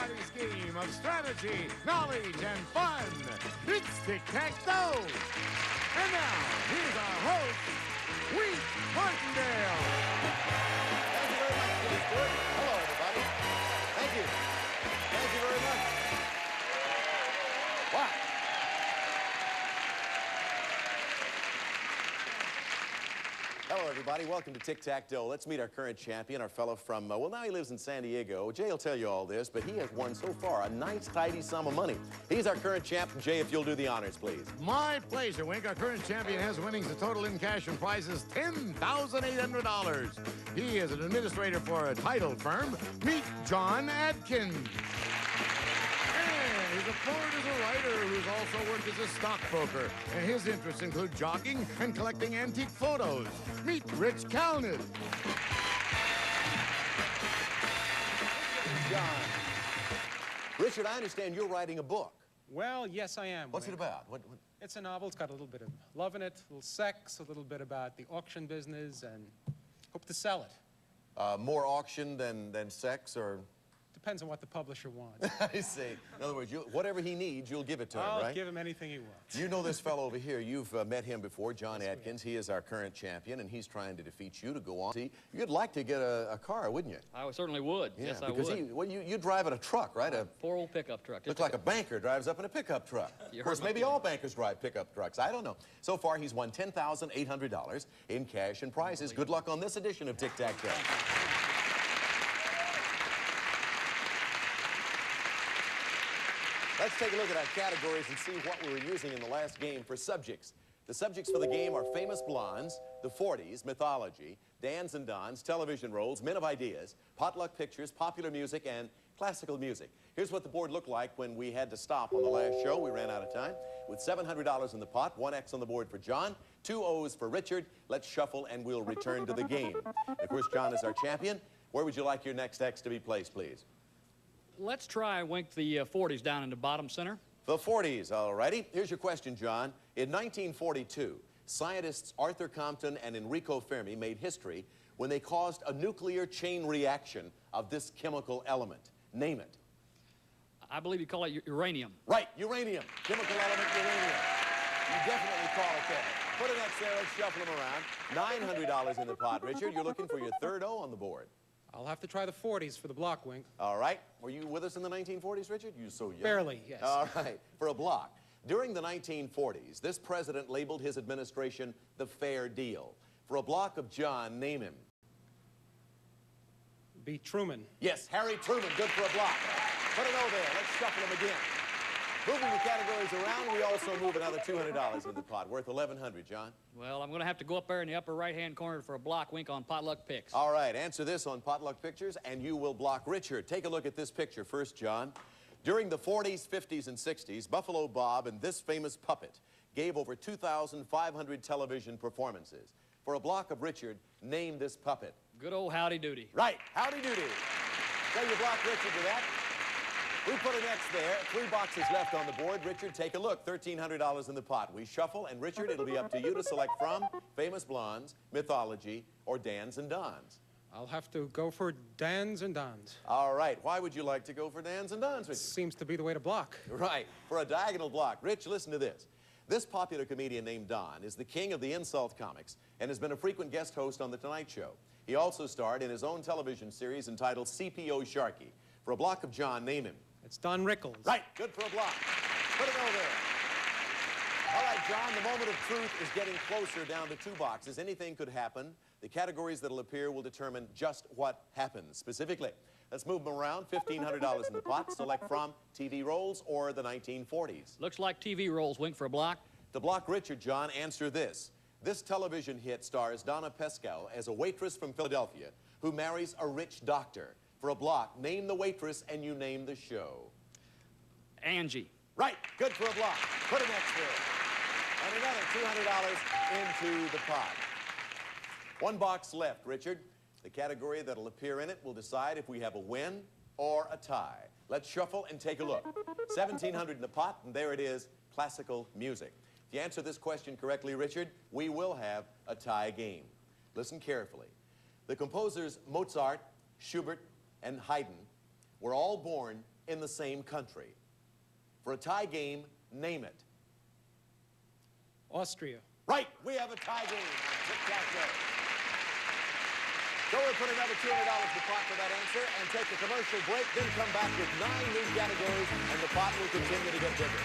everybody's game of strategy, knowledge, and fun. It's Tic Tac Dough. And now, here's our host, Wheat Martindale. Thank you very much, Jimmy Stewart. Hello, everybody. Thank you. Thank you very much. Wow. Hello, everybody. Welcome to Tic Tac Dough. Let's meet our current champion, our fellow from, well, now he lives in San Diego. Jay will tell you all this, but he has won so far a nice, tidy sum of money. He's our current champ. Jay, if you'll do the honors, please. My pleasure, Wink. Our current champion has winnings. The total in cash and prizes, $10,800. He is an administrator for a title firm. Meet John Adkins. And his opponent is a writer who's also worked as a stockbroker. And his interests include jogging and collecting antique photos. Meet Rich Kalnick. John. Richard, I understand you're writing a book. Well, yes, I am. What's it Wink. about? It's a novel. It's got a little bit of love in it, a little sex, a little bit about the auction business, and hope to sell it. More auction than sex, or? Depends on what the publisher wants. I see. In other words, whatever he needs, you'll give it to him, right? I'll give him anything he wants. You know this fellow over here. You've met him before, John Adkins. He is our current champion, and he's trying to defeat you to go on. See, you'd like to get a car, wouldn't you? I certainly would. Yeah, Yes, I because would. you drive in a truck, right? A 4-old pickup truck. Looks like a banker drives up in a pickup truck. Of course, maybe all bankers drive pickup trucks. I don't know. So far, he's won $10,800 in cash and prizes. Good luck on this edition of Tic Tac Dough. Let's take a look at our categories and see what we were using in the last game for subjects. The subjects for the game are famous blondes, the 40s, mythology, dans and dons, television roles, men of ideas, potluck pictures, popular music, and classical music. Here's what the board looked like when we had to stop on the last show. We ran out of time. With $700 in the pot, 1 X on the board for John, 2 O's for Richard. Let's shuffle and we'll return to the game. Of course, John is our champion. Where would you like your next X to be placed, please? Let's try Wink the 40s down in the bottom center. The 40s, all righty. Here's your question, John. In 1942, scientists Arthur Compton and Enrico Fermi made history when they caused a nuclear chain reaction of this chemical element. Name it. I believe you call it uranium. Right, uranium. Chemical element, uranium. You definitely call it that. Put an X there, let's shuffle them around. $900 in the pot, Richard. You're looking for your third O on the board. I'll have to try the 40s for the block, Wink. All right. Were you with us in the 1940s, Richard? You're so young. Barely, yes. All right. For a block. During the 1940s, this president labeled his administration the fair deal. For a block of John, name him. Be Truman. Yes, Harry Truman. Good for a block. Put an O there. Let's shuffle them again. Moving the categories around, we also move another $200 in the pot, worth $1,100, John. Well, I'm going to have to go up there in the upper right-hand corner for a block, Wink, on potluck picks. All right, answer this on potluck pictures, and you will block Richard. Take a look at this picture first, John. During the 40s, 50s, and 60s, Buffalo Bob and this famous puppet gave over 2,500 television performances. For a block of Richard, name this puppet. Good old Howdy Doody. Right, Howdy Doody. So you block Richard with that. We put an X there. 3 boxes left on the board. Richard, take a look. $1,300 in the pot. We shuffle, and Richard, it'll be up to you to select from famous blondes, mythology, or dans and dons. I'll have to go for dans and dons. All right. Why would you like to go for dans and dons, Richard? Seems to be the way to block. Right. For a diagonal block. Rich, listen to this. This popular comedian named Don is the king of the insult comics and has been a frequent guest host on The Tonight Show. He also starred in his own television series entitled CPO Sharky. For a block of John, name him. It's Don Rickles. Right, good for a block. Put it over there. All right, John, the moment of truth is getting closer down to 2 boxes. Anything could happen. The categories that'll appear will determine just what happens specifically. Let's move them around. $1,500 in the pot. Select from TV roles or the 1940s. Looks like TV rolls, Wink, for a block. To block Richard, John, answer this. This television hit stars Donna Pescow as a waitress from Philadelphia who marries a rich doctor. For a block, name the waitress and you name the show. Angie. Right, good for a block. Put an X there. And another $200 into the pot. 1 box left, Richard. The category that'll appear in it will decide if we have a win or a tie. Let's shuffle and take a look. $1,700 in the pot, and there it is, classical music. If you answer this question correctly, Richard, we will have a tie game. Listen carefully. The composers Mozart, Schubert, and Haydn were all born in the same country. For a tie game, name it. Austria. Right, we have a tie game on Tic Tac Dough. So we'll put another $200 in the pot for that answer and take a commercial break, then come back with 9 new categories, and the pot will continue to get bigger.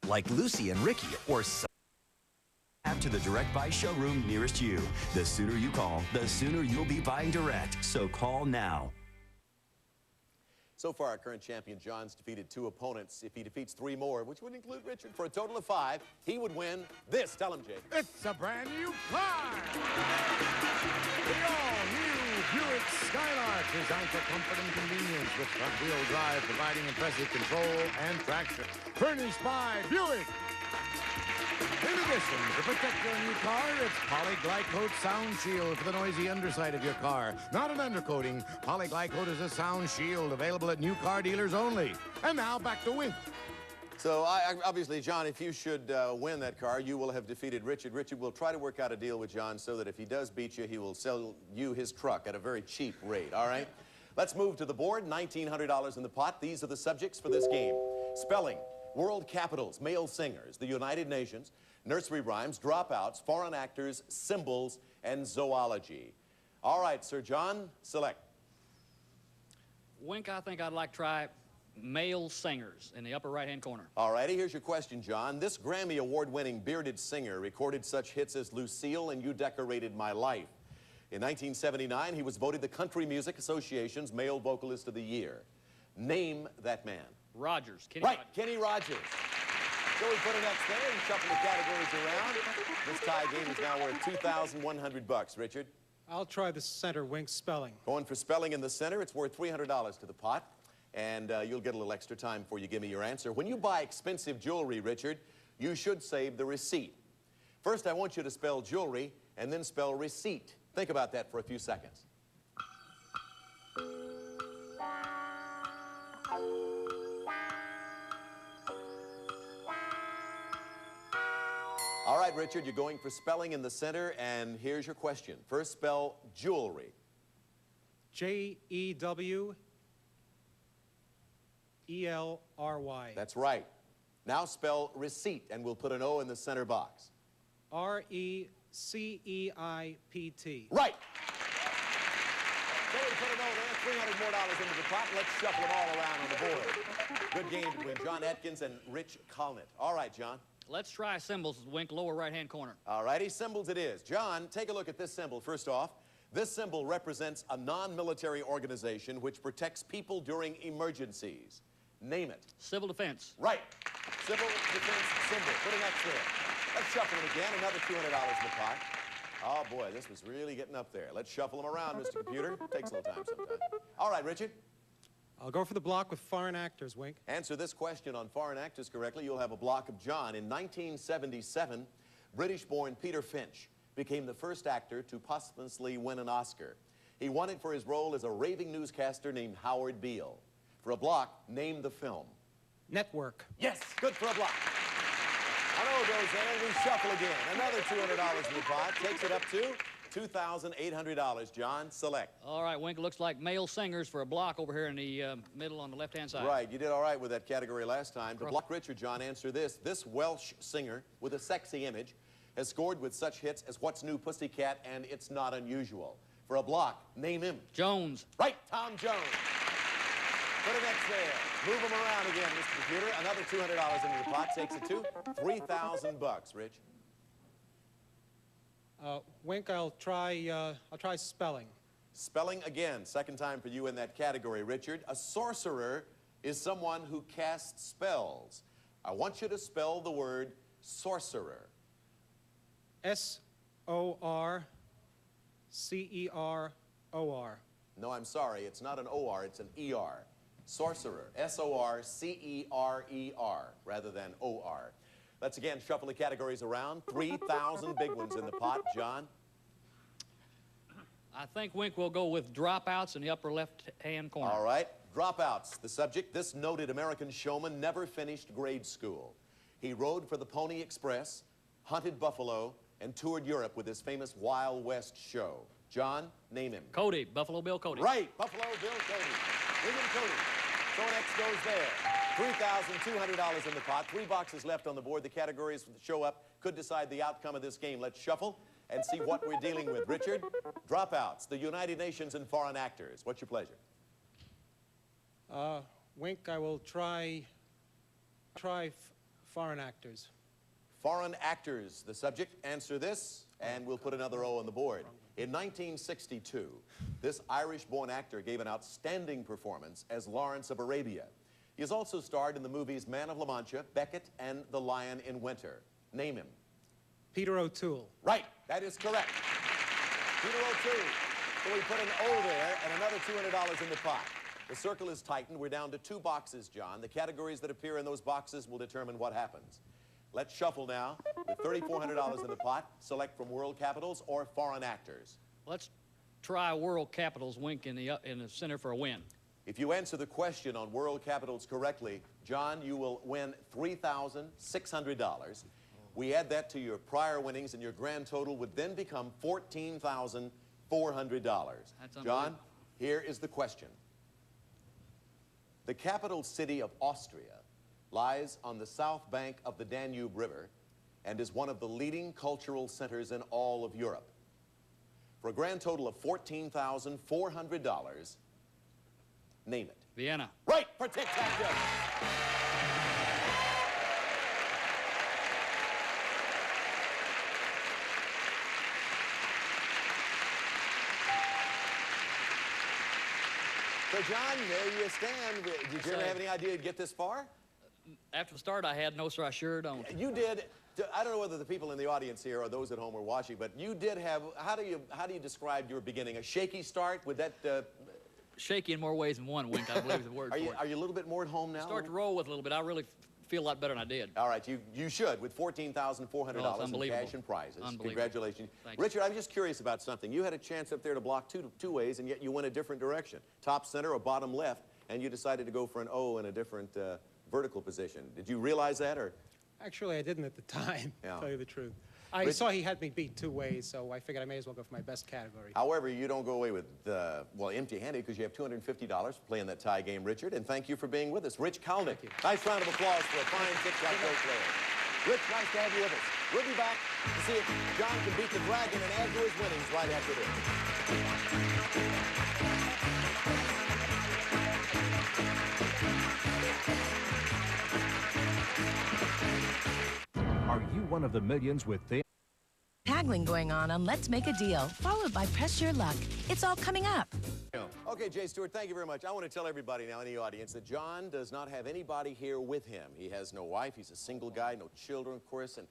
Like Lucy and Ricky or to the Direct Buy showroom nearest you. The sooner you call, the sooner you'll be buying direct. So call now. So far, our current champion, John's defeated 2 opponents. If he defeats 3 more, which would include Richard, for a total of 5, he would win this. Tell him, Jake. It's a brand new car! The all-new Buick Skylark, designed for comfort and convenience, with front-wheel drive providing impressive control and traction. Furnished by Buick. In addition, to protect your new car, it's Polyglycoat Sound Shield for the noisy underside of your car. Not an undercoating. Polyglycoat is a sound shield available at new car dealers only. And now back to Wink. So, obviously, John, if you should win that car, you will have defeated Richard. Richard will try to work out a deal with John so that if he does beat you, he will sell you his truck at a very cheap rate, all right? Let's move to the board. $1,900 in the pot. These are the subjects for this game. Spelling, world capitals, male singers, the United Nations, nursery rhymes, dropouts, foreign actors, symbols, and zoology. All right, Sir John, select. Wink, I think I'd like to try male singers in the upper right-hand corner. All righty, here's your question, John. This Grammy Award-winning bearded singer recorded such hits as Lucille and You Decorated My Life. In 1979, he was voted the Country Music Association's Male Vocalist of the Year. Name that man. Rogers. Kenny Right, Rogers. Kenny Rogers. So we put an X there and shuffle the categories around. This tie game is now worth $2,100. Richard? I'll try the center, Wink, spelling. Going for spelling in the center, it's worth $300 to the pot. And you'll get a little extra time before you give me your answer. When you buy expensive jewelry, Richard, you should save the receipt. First, I want you to spell jewelry and then spell receipt. Think about that for a few seconds. All right, Richard, you're going for spelling in the center, and here's your question. First, spell jewelry. Jewelry. That's right. Now spell receipt, and we'll put an O in the center box. Receipit. Right. So we put an O there, $300 more into the pot. Let's shuffle them all around on the board. Good game between John Atkins and Rich Colnett. All right, John. Let's try symbols, Wink, lower right-hand corner. All righty, symbols it is. John, take a look at this symbol first off. This symbol represents a non-military organization which protects people during emergencies. Name it. Civil defense. Right. Civil defense symbol. Put an X there. Let's shuffle them again. Another $200 in the pot. Oh, boy, this was really getting up there. Let's shuffle them around, Mr. Computer. Takes a little time sometimes. All right, Richard. I'll go for the block with foreign actors, Wink. Answer this question on foreign actors correctly, you'll have a block of John. In 1977, British-born Peter Finch became the first actor to posthumously win an Oscar. He won it for his role as a raving newscaster named Howard Beale. For a block, name the film. Network. Yes, good for a block. An O goes there, and we shuffle again. Another $200 in the pot takes it up to $2,800. John, select. All right, Wink, looks like male singers for a block over here in the middle on the left-hand side. Right, you did all right with that category last time. To block Richard, John, answer this. This Welsh singer with a sexy image has scored with such hits as What's New Pussycat and It's Not Unusual. For a block, name him. Jones. Right, Tom Jones. Put an X there. Move them around again, Mr. Computer. Another $200 into the pot takes it to $3,000, Rich. Wink, I'll try spelling. Spelling again, second time for you in that category, Richard. A sorcerer is someone who casts spells. I want you to spell the word sorcerer. Sorceror. No, I'm sorry, it's not an O-R, it's an E-R. Sorcerer, S-O-R-C-E-R-E-R, rather than O-R. Let's again shuffle the categories around. 3,000 big ones in the pot. John? I think, Wink, we'll go with dropouts in the upper left-hand corner. All right. Dropouts, the subject. This noted American showman never finished grade school. He rode for the Pony Express, hunted buffalo, and toured Europe with his famous Wild West show? John, name him. Cody, Buffalo Bill Cody. Right, Buffalo Bill Cody. William Cody. So an X goes there. $3,200 in the pot. 3 boxes left on the board. The categories that show up could decide the outcome of this game. Let's shuffle and see what we're dealing with. Richard, dropouts, the United Nations and foreign actors. What's your pleasure? Wink, I will try foreign actors. Foreign actors, the subject. Answer this, and we'll put another O on the board. In 1962, this Irish-born actor gave an outstanding performance as Lawrence of Arabia. He has also starred in the movies Man of La Mancha, Beckett, and The Lion in Winter. Name him. Peter O'Toole. Right, that is correct. Peter O'Toole. So we put an O there and another $200 in the pot. The circle is tightened. We're down to 2 boxes, John. The categories that appear in those boxes will determine what happens. Let's shuffle now. With $3,400 in the pot, select from world capitals or foreign actors. Let's try world capitals, Wink, in the center for a win. If you answer the question on world capitals correctly, John, you will win $3,600. We add that to your prior winnings, and your grand total would then become $14,400. John, here is the question. The capital city of Austria lies on the south bank of the Danube River and is one of the leading cultural centers in all of Europe. For a grand total of $14,400, name it. Vienna. Right, for Tic Tac Dough. So, John, there you stand. Did you ever have any idea you'd get this far? After the start I had, no sir, I sure don't. You did. I don't know whether the people in the audience here or those at home are watching, but you did have, how do you describe your beginning? A shaky start? Would that... Shaky in more ways than one, Wink, I believe is the word Are for you it. a little bit more at home now? Start to roll with a little bit. I really feel a lot better than I did. All right, you should, with $14,400 in cash and prizes. Congratulations. Richard, I'm just curious about something. You had a chance up there to block two ways, and yet you went a different direction. Top center or bottom left, and you decided to go for an O in a different vertical position. Did you realize that, or? Actually, I didn't at the time, Yeah. to tell you the truth. I saw he had me beat 2 ways, so I figured I may as well go for my best category. However, you don't go away with, well, empty-handed, because you have $250 for playing that tie game, Richard, and thank you for being with us. Rich Kalnick. Nice round of applause for a fine Tic Tac Dough player. Rich, nice to have you with us. We'll be back to see if John can beat the Dragon and add to his winnings right after this. Are you one of the millions with thin? Haggling going on Let's Make a Deal, followed by Press Your Luck. It's all coming up. Okay, Jay Stewart, thank you very much. I want to tell everybody now in the audience that John does not have anybody here with him. He has no wife, he's a single guy, no children, of course, and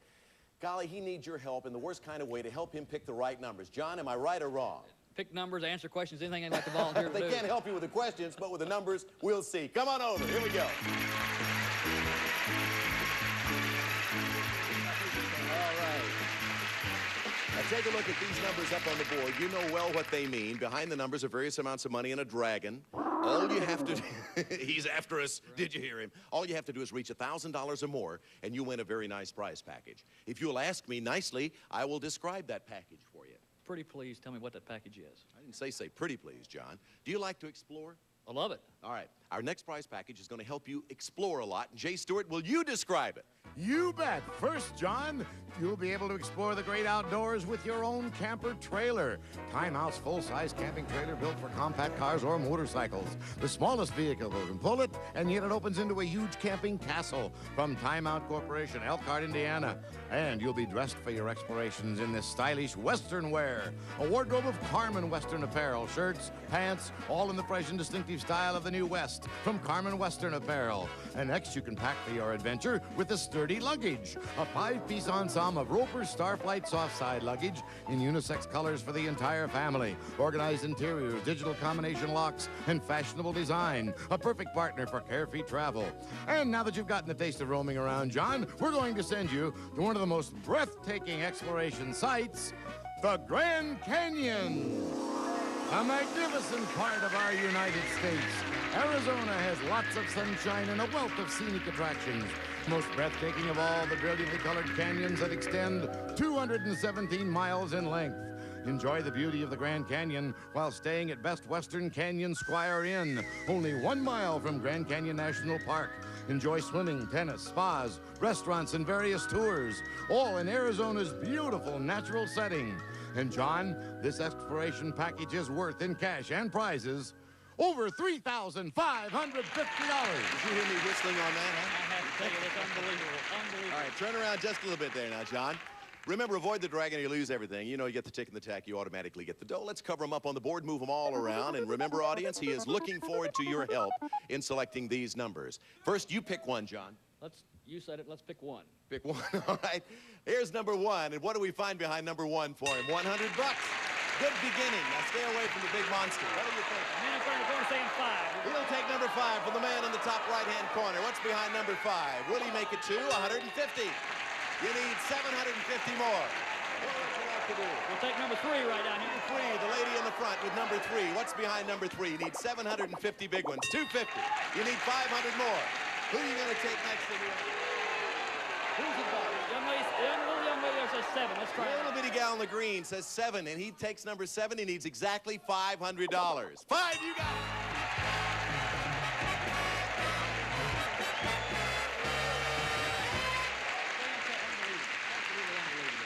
golly, he needs your help in the worst kind of way to help him pick the right numbers. John, am I right or wrong? Pick numbers, answer questions, anything they'd like to volunteer to do. They can't help you with the questions, but with the numbers, we'll see. Come on over, here we go. Now take a look at these numbers up on the board. You know well what they mean. Behind the numbers are various amounts of money and a dragon. All you have to do, he's after us. Did you hear him? All you have to do is reach $1,000 or more, and you win a very nice prize package. If you'll ask me nicely, I will describe that package for you. Pretty please tell me what that package is. I didn't say pretty please, John. Do you like to explore? I love it. All right. Our next prize package is going to help you explore a lot. Jay Stewart, will you describe it? You bet. First, John, you'll be able to explore the great outdoors with your own camper trailer. Time Out's full-size camping trailer built for compact cars or motorcycles. The smallest vehicle can pull it, and yet it opens into a huge camping castle from Time Out Corporation, Elkhart, Indiana. And you'll be dressed for your explorations in this stylish Western wear. A wardrobe of Carmen Western apparel, shirts, pants, all in the fresh and distinctive style of the New West from Carmen Western Apparel. And next, you can pack for your adventure with the sturdy luggage. A 5-piece ensemble of Roper Starflight soft-side luggage in unisex colors for the entire family. Organized interiors, digital combination locks, and fashionable design. A perfect partner for carefree travel. And now that you've gotten the taste of roaming around, John, we're going to send you to one of the most breathtaking exploration sites, the Grand Canyon. A magnificent part of our United States. Arizona has lots of sunshine and a wealth of scenic attractions. Most breathtaking of all the brilliantly colored canyons that extend 217 miles in length. Enjoy the beauty of the Grand Canyon while staying at Best Western Canyon Squire Inn, only 1 mile from Grand Canyon National Park. Enjoy swimming, tennis, spas, restaurants, and various tours, all in Arizona's beautiful natural setting. And John, this exploration package is worth in cash and prizes over $3,550. Did you hear me whistling on that, huh? I have to tell you, that's unbelievable. Unbelievable. All right, turn around just a little bit there now, John. Remember, avoid the dragon or you lose everything. You know, you get the tick and the tack, you automatically get the dough. Let's cover them up on the board, move them all around. And remember, audience, he is looking forward to your help in selecting these numbers. First, you pick one, John. You said it, let's pick one. Pick one, all right. Here's number 1, and what do we find behind number 1 for him? $100. Good beginning. Now stay away from the big monster. What do you think? Man in front of the corner saying 5. He'll take number 5 from the man in the top right-hand corner. What's behind number 5? Will he make it to 150? You need 750 more. What would you like to do? We'll take number 3 right down here. 3, the lady in the front with number 3. What's behind number 3? You need 750 big ones. 250. You need 500 more. Who are you going to take next to you? Who's involved? Little young lady there says 7. Let's try The it. little bitty gal in the green says 7, and he takes number 7. He needs exactly $500. 5, you got it.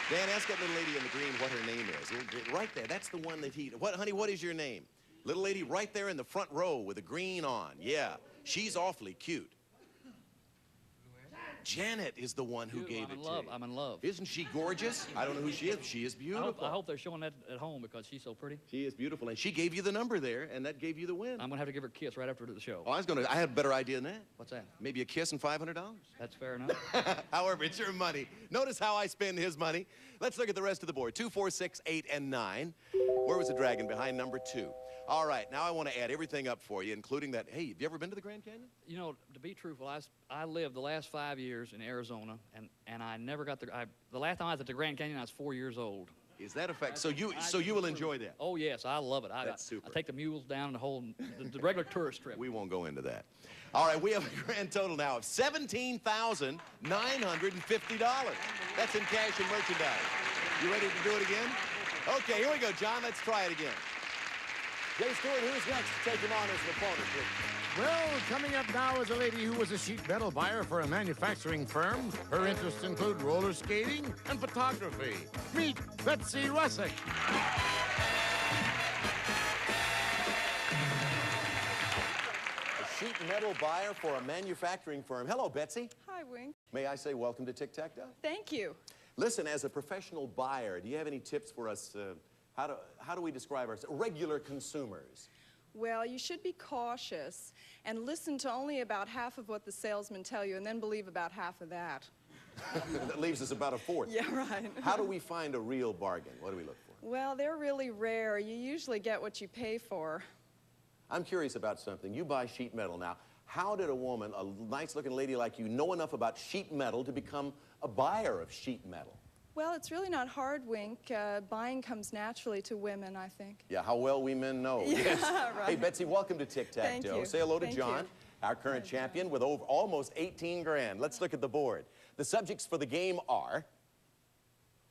Dan, ask that little lady in the green what her name is. Right there, that's the one that he... Honey, what is your name? Little lady right there in the front row with the green on. Yeah, she's awfully cute. Janet is the one who gave it to you. I'm in love. Isn't she gorgeous? I don't know who she is. She is beautiful. I hope they're showing that at home because she's so pretty. She is beautiful, and she gave you the number there, and that gave you the win. I'm going to have to give her a kiss right after the show. Oh, I had a better idea than that. What's that? Maybe a kiss and $500. That's fair enough. However, it's your money. Notice how I spend his money. Let's look at the rest of the board. 2, 4, 6, 8, and 9. Where was the dragon? Behind number 2. All right, now I want to add everything up for you, including that. Hey, have you ever been to the Grand Canyon? You know, to be truthful, I lived the last 5 years in Arizona, and I never got the last time I was at the Grand Canyon, I was 4 years old. Is that a fact? So you will enjoy that? Oh, yes, I love it. That's super. I take the mules down the regular tourist trip. We won't go into that. All right, we have a grand total now of $17,950. That's in cash and merchandise. You ready to do it again? Okay, here we go, John. Let's try it again. Jay Stewart, who's next to take him on as an opponent, please? Well, coming up now is a lady who was a sheet metal buyer for a manufacturing firm. Her interests include roller skating and photography. Meet Betsy Russick. A sheet metal buyer for a manufacturing firm. Hello, Betsy. Hi, Wink. May I say welcome to Tic Tac Dough? Thank you. Listen, as a professional buyer, do you have any tips for us? How do we describe ourselves? Regular consumers. Well, you should be cautious and listen to only about half of what the salesmen tell you and then believe about half of that. That leaves us about a fourth. Yeah, right. How do we find a real bargain? What do we look for? Well, they're really rare. You usually get what you pay for. I'm curious about something. You buy sheet metal now. How did a woman, a nice-looking lady like you, know enough about sheet metal to become a buyer of sheet metal? Well, it's really not hard, Wink. Buying comes naturally to women, I think. Yeah, how well we men know. Yeah, yes. right. Hey, Betsy, welcome to Tic Tac Thank Dough. you. Say hello to Thank John, you. our current champion, with almost 18 grand. Let's look at the board. The subjects for the game are,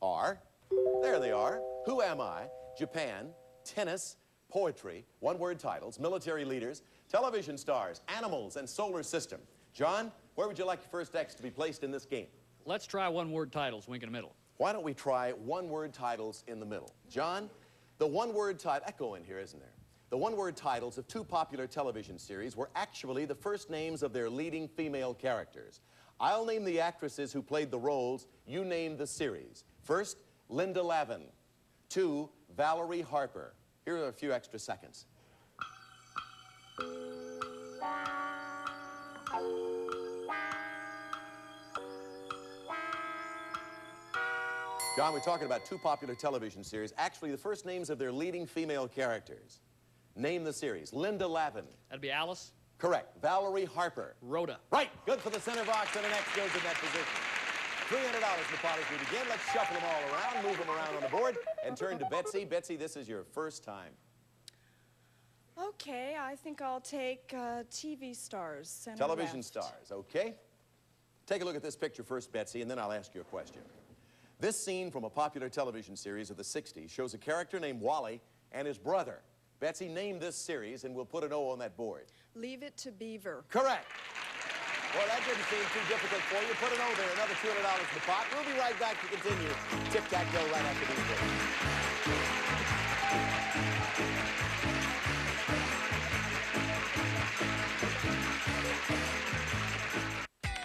there they are, Who Am I, Japan, tennis, poetry, one-word titles, military leaders, television stars, animals, and solar system. John, where would you like your first X to be placed in this game? Let's try one-word titles, Wink in the middle. Why don't we try one-word titles in the middle? John, the one-word title, echo in here, isn't there? The one-word titles of 2 popular television series were actually the first names of their leading female characters. I'll name the actresses who played the roles. You name the series. First, Linda Lavin. 2, Valerie Harper. Here are a few extra seconds. John, we're talking about 2 popular television series, actually the first names of their leading female characters. Name the series. Linda Lavin. That'd be Alice. Correct. Valerie Harper. Rhoda. Right. Good for the center box, and the next goes in that position. $300 in the pot as we begin. Let's shuffle them all around, move them around on the board, and turn to Betsy. Betsy, this is your first time. Okay, I think I'll take TV stars. Center Television left. stars, okay? Take a look at this picture first, Betsy, and then I'll ask you a question. This scene from a popular television series of the 60s shows a character named Wally and his brother. Betsy, name this series, and we'll put an O on that board. Leave It to Beaver. Correct. Well, that didn't seem too difficult for you. Put an O there, another $200 in the pot. We'll be right back to continue Tic Tac Dough right after these breaks.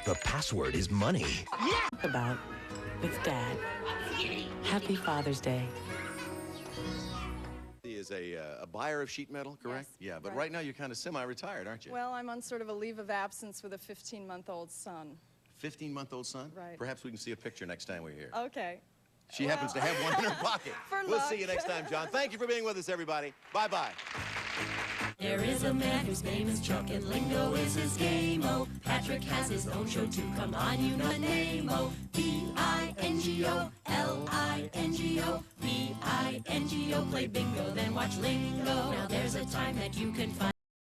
The password is money. About with Dad. Happy Father's Day. He is a buyer of sheet metal, correct? Yes, Yeah, but right. right now you're kind of semi-retired, aren't you? Well, I'm on sort of a leave of absence with a 15-month-old son. 15-month-old son? Right. Perhaps we can see a picture next time we're here. Okay. She happens to have one in her pocket. For We'll luck. see you next time, John. Thank you for being with us, everybody. Bye-bye. There is a man whose name is Chuck and lingo is his game-o. Patrick has his own show too, come on, you know the name-o. B-I-N-G-O, L-I-N-G-O, B-I-N-G-O. Play bingo, then watch lingo. Now there's a time that you can find